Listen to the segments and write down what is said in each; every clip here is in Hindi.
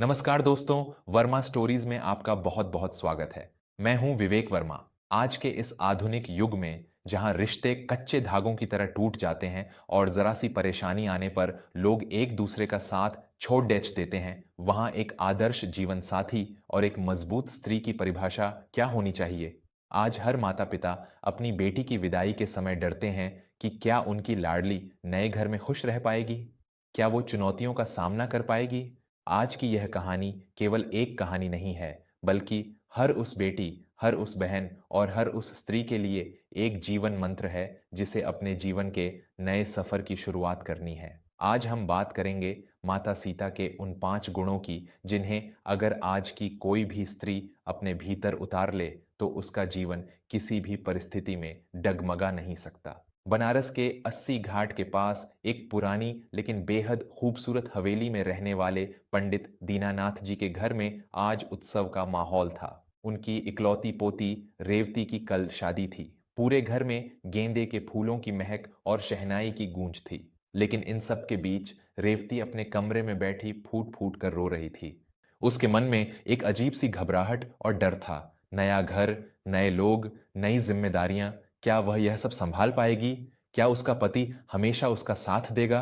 नमस्कार दोस्तों, वर्मा स्टोरीज में आपका बहुत बहुत स्वागत है। मैं हूं विवेक वर्मा। आज के इस आधुनिक युग में जहां रिश्ते कच्चे धागों की तरह टूट जाते हैं और जरा सी परेशानी आने पर लोग एक दूसरे का साथ छोड़ डेच देते हैं, वहां एक आदर्श जीवन साथी और एक मजबूत स्त्री की परिभाषा क्या होनी चाहिए? आज हर माता पिता अपनी बेटी की विदाई के समय डरते हैं कि क्या उनकी लाडली नए घर में खुश रह पाएगी? क्या वो चुनौतियों का सामना कर पाएगी? आज की यह कहानी केवल एक कहानी नहीं है, बल्कि हर उस बेटी, हर उस बहन और हर उस स्त्री के लिए एक जीवन मंत्र है जिसे अपने जीवन के नए सफर की शुरुआत करनी है। आज हम बात करेंगे माता सीता के उन 5 गुणों की जिन्हें अगर आज की कोई भी स्त्री अपने भीतर उतार ले तो उसका जीवन किसी भी परिस्थिति में डगमगा नहीं सकता। बनारस के 80 घाट के पास एक पुरानी लेकिन बेहद खूबसूरत हवेली में रहने वाले पंडित दीनानाथ जी के घर में आज उत्सव का माहौल था। उनकी इकलौती पोती रेवती की कल शादी थी। पूरे घर में गेंदे के फूलों की महक और शहनाई की गूंज थी। लेकिन इन सब के बीच रेवती अपने कमरे में बैठी फूट फूट कर रो रही थी। उसके मन में एक अजीब सी घबराहट और डर था। नया घर, नए लोग, नई जिम्मेदारियां, क्या वह यह सब संभाल पाएगी? क्या उसका पति हमेशा उसका साथ देगा?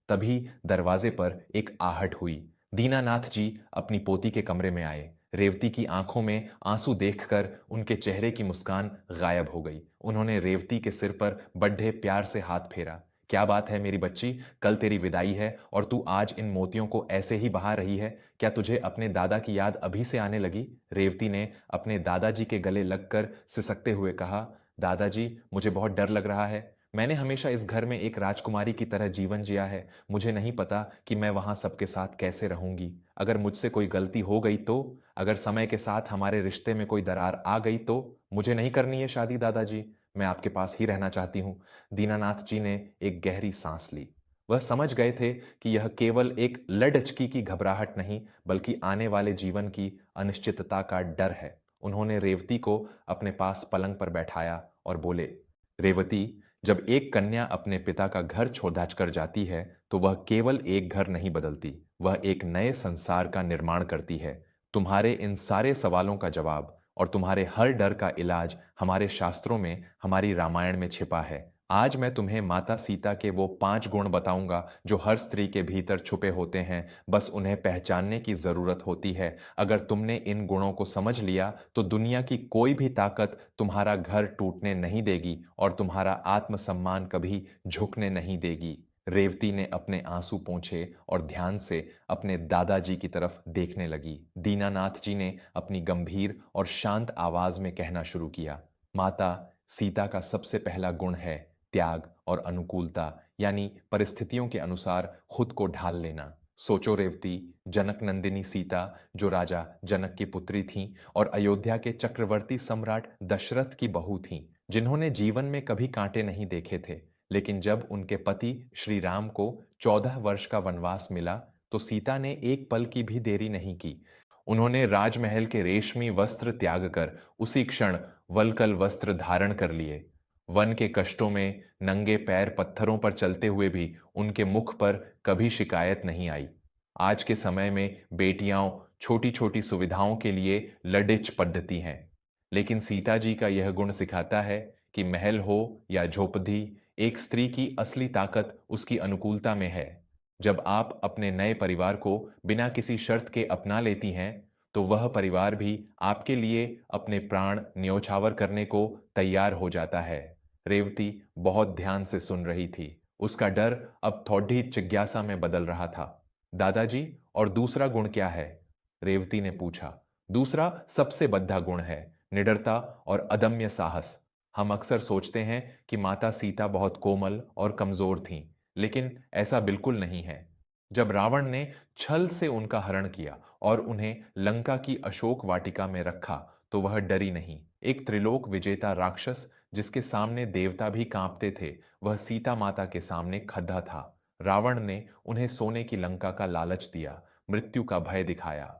तभी दरवाजे पर एक आहट हुई। दीनानाथ जी अपनी पोती के कमरे में आए। रेवती की आंखों में आंसू देखकर उनके चेहरे की मुस्कान गायब हो गई। उन्होंने रेवती के सिर पर बड्ढे प्यार से हाथ फेरा। क्या बात है मेरी बच्ची, कल तेरी विदाई है और तू आज इन मोतियों को ऐसे ही बहा रही है? क्या तुझे अपने दादा की याद अभी से आने लगी? रेवती ने अपने दादाजी के गले लगकर सिसकते हुए कहा, दादाजी, मुझे बहुत डर लग रहा है। मैंने हमेशा इस घर में एक राजकुमारी की तरह जीवन जिया है। मुझे नहीं पता कि मैं वहां सबके साथ कैसे रहूंगी। अगर मुझसे कोई गलती हो गई तो, अगर समय के साथ हमारे रिश्ते में कोई दरार आ गई तो? मुझे नहीं करनी है शादी दादाजी, मैं आपके पास ही रहना चाहती हूँ। दीनानाथ जी ने एक गहरी सांस ली। वह समझ गए थे कि यह केवल एक लडचकी की घबराहट नहीं, बल्कि आने वाले जीवन की अनिश्चितता का डर है। उन्होंने रेवती को अपने पास पलंग पर बैठाया और बोले, रेवती, जब एक कन्या अपने पिता का घर छोड़ कर जाती है तो वह केवल एक घर नहीं बदलती, वह एक नए संसार का निर्माण करती है। तुम्हारे इन सारे सवालों का जवाब और तुम्हारे हर डर का इलाज हमारे शास्त्रों में, हमारी रामायण में छिपा है। आज मैं तुम्हें माता सीता के वो 5 गुण बताऊंगा जो हर स्त्री के भीतर छुपे होते हैं, बस उन्हें पहचानने की जरूरत होती है। अगर तुमने इन गुणों को समझ लिया तो दुनिया की कोई भी ताकत तुम्हारा घर टूटने नहीं देगी और तुम्हारा आत्मसम्मान कभी झुकने नहीं देगी। रेवती ने अपने आंसू पोंछे और ध्यान से अपने दादाजी की तरफ देखने लगी। दीनानाथ जी ने अपनी गंभीर और शांत आवाज में कहना शुरू किया, माता सीता का सबसे पहला गुण है त्याग और अनुकूलता, यानी परिस्थितियों के अनुसार खुद को ढाल लेना। सोचो रेवती, जनक नंदिनी सीता जो राजा जनक की पुत्री थीं और अयोध्या के चक्रवर्ती सम्राट दशरथ की बहू थीं, जिन्होंने जीवन में कभी कांटे नहीं देखे थे। लेकिन जब उनके पति श्री राम को 14 वर्ष का वनवास मिला तो सीता ने एक पल की भी देरी नहीं की। उन्होंने राजमहल के रेशमी वस्त्र त्याग कर उसी क्षण वलकल वस्त्र धारण कर लिए। वन के कष्टों में नंगे पैर पत्थरों पर चलते हुए भी उनके मुख पर कभी शिकायत नहीं आई। आज के समय में बेटियां छोटी छोटी सुविधाओं के लिए लडिच पद्धति हैं, लेकिन सीता जी का यह गुण सिखाता है कि महल हो या झोपड़ी, एक स्त्री की असली ताकत उसकी अनुकूलता में है। जब आप अपने नए परिवार को बिना किसी शर्त के अपना लेती हैं तो वह परिवार भी आपके लिए अपने प्राण न्योछावर करने को तैयार हो जाता है। रेवती बहुत ध्यान से सुन रही थी। उसका डर अब थोड़ी जिज्ञासा में बदल रहा था। दादाजी, और दूसरा गुण क्या है? रेवती ने पूछा। दूसरा सबसे बद्धा गुण है निडरता और अदम्य साहस। हम अक्सर सोचते हैं कि माता सीता बहुत कोमल और कमजोर थीं, लेकिन ऐसा बिल्कुल नहीं है। जब रावण ने छल से उनका हरण किया और उन्हें लंका की अशोक वाटिका में रखा तो वह डरी नहीं। एक त्रिलोक विजेता राक्षस जिसके सामने देवता भी कांपते थे, वह सीता माता के सामने खद्दा था। रावण ने उन्हें सोने की लंका का लालच दिया, मृत्यु का भय दिखाया,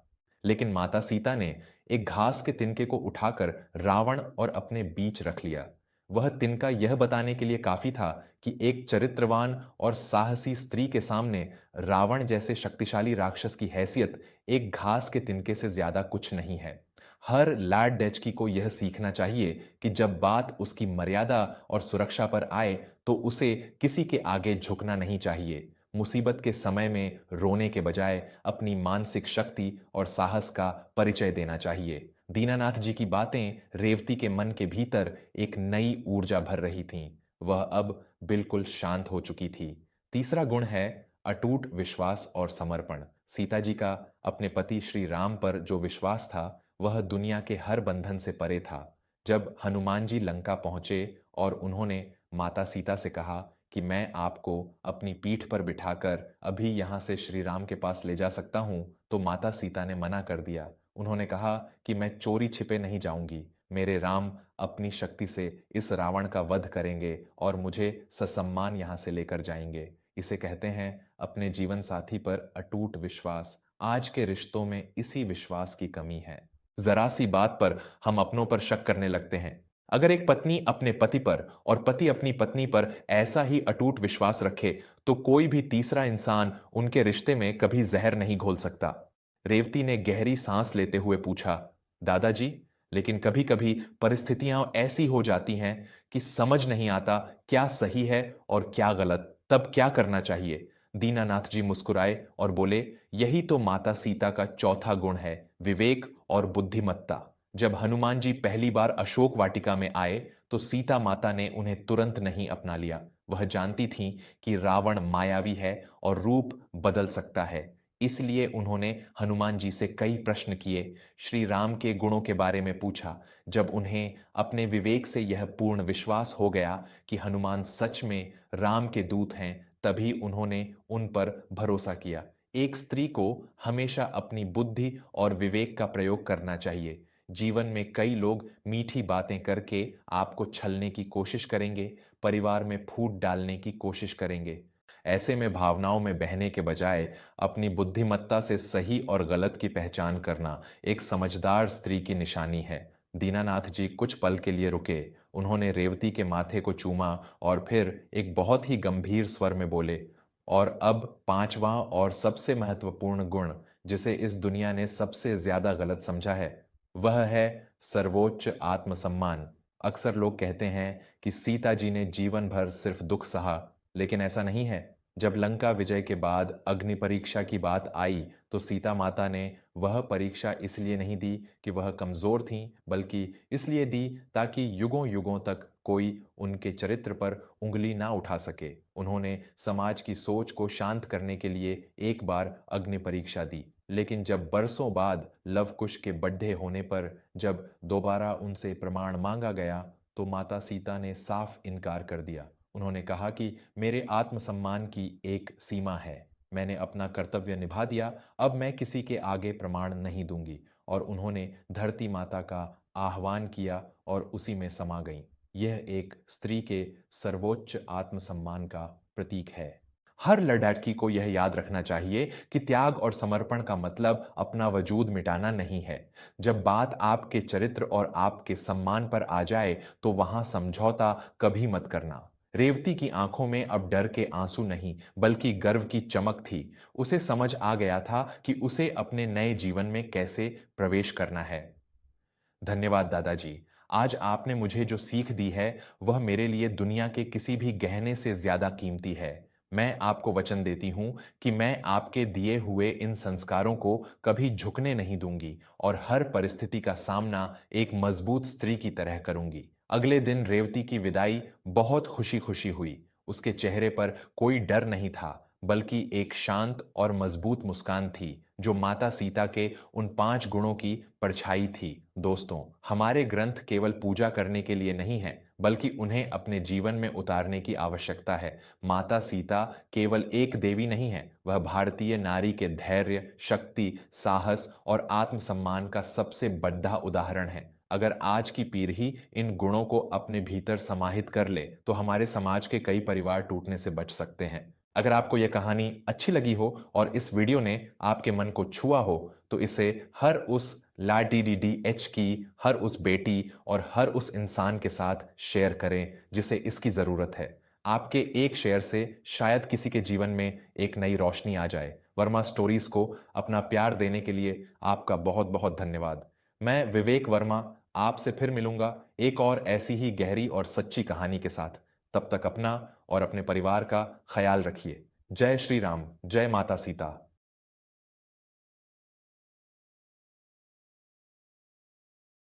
लेकिन माता सीता ने एक घास के तिनके को उठाकर रावण और अपने बीच रख लिया। वह तिनका यह बताने के लिए काफी था कि एक चरित्रवान और साहसी स्त्री के सामने रावण जैसे शक्तिशाली राक्षस की हैसियत एक घास के तिनके से ज्यादा कुछ नहीं है। हर लैड डेचकी को यह सीखना चाहिए कि जब बात उसकी मर्यादा और सुरक्षा पर आए तो उसे किसी के आगे झुकना नहीं चाहिए। मुसीबत के समय में रोने के बजाय अपनी मानसिक शक्ति और साहस का परिचय देना चाहिए। दीनानाथ जी की बातें रेवती के मन के भीतर एक नई ऊर्जा भर रही थीं। वह अब बिल्कुल शांत हो चुकी थी। तीसरा गुण है अटूट विश्वास और समर्पण। सीता जी का अपने पति श्री राम पर जो विश्वास था वह दुनिया के हर बंधन से परे था। जब हनुमान जी लंका पहुंचे और उन्होंने माता सीता से कहा कि मैं आपको अपनी पीठ पर बिठाकर अभी यहां से श्री राम के पास ले जा सकता हूं, तो माता सीता ने मना कर दिया। उन्होंने कहा कि मैं चोरी छिपे नहीं जाऊंगी। मेरे राम अपनी शक्ति से इस रावण का वध करेंगे और मुझे ससम्मान यहां से लेकर जाएंगे। इसे कहते हैं अपने जीवन साथी पर अटूट विश्वास। आज के रिश्तों में इसी विश्वास की कमी है। जरा सी बात पर हम अपनों पर शक करने लगते हैं। अगर एक पत्नी अपने पति पर और पति अपनी पत्नी पर ऐसा ही अटूट विश्वास रखे तो कोई भी तीसरा इंसान उनके रिश्ते में कभी जहर नहीं घोल सकता। रेवती ने गहरी सांस लेते हुए पूछा, दादाजी, लेकिन कभी कभी परिस्थितियां ऐसी हो जाती हैं कि समझ नहीं आता क्या सही है और क्या गलत, तब क्या करना चाहिए। दीनानाथ जी मुस्कुराए और बोले, यही तो माता सीता का चौथा गुण है, विवेक और बुद्धिमत्ता। जब हनुमान जी पहली बार अशोक वाटिका में आए तो सीता माता ने उन्हें तुरंत नहीं अपना लिया। वह जानती थीं कि रावण मायावी है और रूप बदल सकता है। इसलिए उन्होंने हनुमान जी से कई प्रश्न किए, श्री राम के गुणों के बारे में पूछा। जब उन्हें अपने विवेक से यह पूर्ण विश्वास हो गया कि हनुमान सच में राम के दूत हैं, तभी उन्होंने उन पर भरोसा किया। एक स्त्री को हमेशा अपनी बुद्धि और विवेक का प्रयोग करना चाहिए। जीवन में कई लोग मीठी बातें करके आपको छलने की कोशिश करेंगे, परिवार में फूट डालने की कोशिश करेंगे। ऐसे में भावनाओं में बहने के बजाय अपनी बुद्धिमत्ता से सही और गलत की पहचान करना एक समझदार स्त्री की निशानी है। दीनानाथ जी कुछ पल के लिए रुके। उन्होंने रेवती के माथे को चूमा और फिर एक बहुत ही गंभीर स्वर में बोले, और अब पांचवा और सबसे महत्वपूर्ण गुण जिसे इस दुनिया ने सबसे ज्यादा गलत समझा है वह है सर्वोच्च आत्मसम्मान। अक्सर लोग कहते हैं कि सीता जी ने जीवन भर सिर्फ दुख सहा, लेकिन ऐसा नहीं है। जब लंका विजय के बाद अग्नि परीक्षा की बात आई तो सीता माता ने वह परीक्षा इसलिए नहीं दी कि वह कमजोर थीं, बल्कि इसलिए दी ताकि युगों युगों तक कोई उनके चरित्र पर उंगली ना उठा सके। उन्होंने समाज की सोच को शांत करने के लिए एक बार अग्नि परीक्षा दी, लेकिन जब बरसों बाद लवकुश के बड्ढे होने पर जब दोबारा उनसे प्रमाण मांगा गया तो माता सीता ने साफ इनकार कर दिया। उन्होंने कहा कि मेरे आत्मसम्मान की एक सीमा है, मैंने अपना कर्तव्य निभा दिया, अब मैं किसी के आगे प्रमाण नहीं दूंगी। और उन्होंने धरती माता का आह्वान किया और उसी में समा गईं। यह एक स्त्री के सर्वोच्च आत्मसम्मान का प्रतीक है। हर लड़ाकी को यह याद रखना चाहिए कि त्याग और समर्पण का मतलब अपना वजूद मिटाना नहीं है। जब बात आपके चरित्र और आपके सम्मान पर आ जाए तो वहां समझौता कभी मत करना। रेवती की आंखों में अब डर के आंसू नहीं बल्कि गर्व की चमक थी। उसे समझ आ गया था कि उसे अपने नए जीवन में कैसे प्रवेश करना है। धन्यवाद दादाजी। आज आपने मुझे जो सीख दी है वह मेरे लिए दुनिया के किसी भी गहने से ज्यादा कीमती है। मैं आपको वचन देती हूं कि मैं आपके दिए हुए इन संस्कारों को कभी झुकने नहीं दूंगी और हर परिस्थिति का सामना एक मजबूत स्त्री की तरह करूंगी। अगले दिन रेवती की विदाई बहुत खुशी खुशी हुई। उसके चेहरे पर कोई डर नहीं था, बल्कि एक शांत और मजबूत मुस्कान थी जो माता सीता के उन 5 गुणों की परछाई थी। दोस्तों, हमारे ग्रंथ केवल पूजा करने के लिए नहीं है, बल्कि उन्हें अपने जीवन में उतारने की आवश्यकता है। माता सीता केवल एक देवी नहीं है, वह भारतीय नारी के धैर्य, शक्ति, साहस और आत्मसम्मान का सबसे बड़ा उदाहरण है। अगर आज की पीढ़ी इन गुणों को अपने भीतर समाहित कर ले तो हमारे समाज के कई परिवार टूटने से बच सकते हैं। अगर आपको यह कहानी अच्छी लगी हो और इस वीडियो ने आपके मन को छुआ हो तो इसे हर उस लाडीडीडीएच की हर उस बेटी और हर उस इंसान के साथ शेयर करें जिसे इसकी ज़रूरत है। आपके एक शेयर से शायद किसी के जीवन में एक नई रोशनी आ जाए। वर्मा स्टोरीज को अपना प्यार देने के लिए आपका बहुत बहुत धन्यवाद। मैं विवेक वर्मा आपसे फिर मिलूंगा एक और ऐसी ही गहरी और सच्ची कहानी के साथ। तब तक अपना और अपने परिवार का ख्याल रखिए। जय श्री राम, जय माता सीता।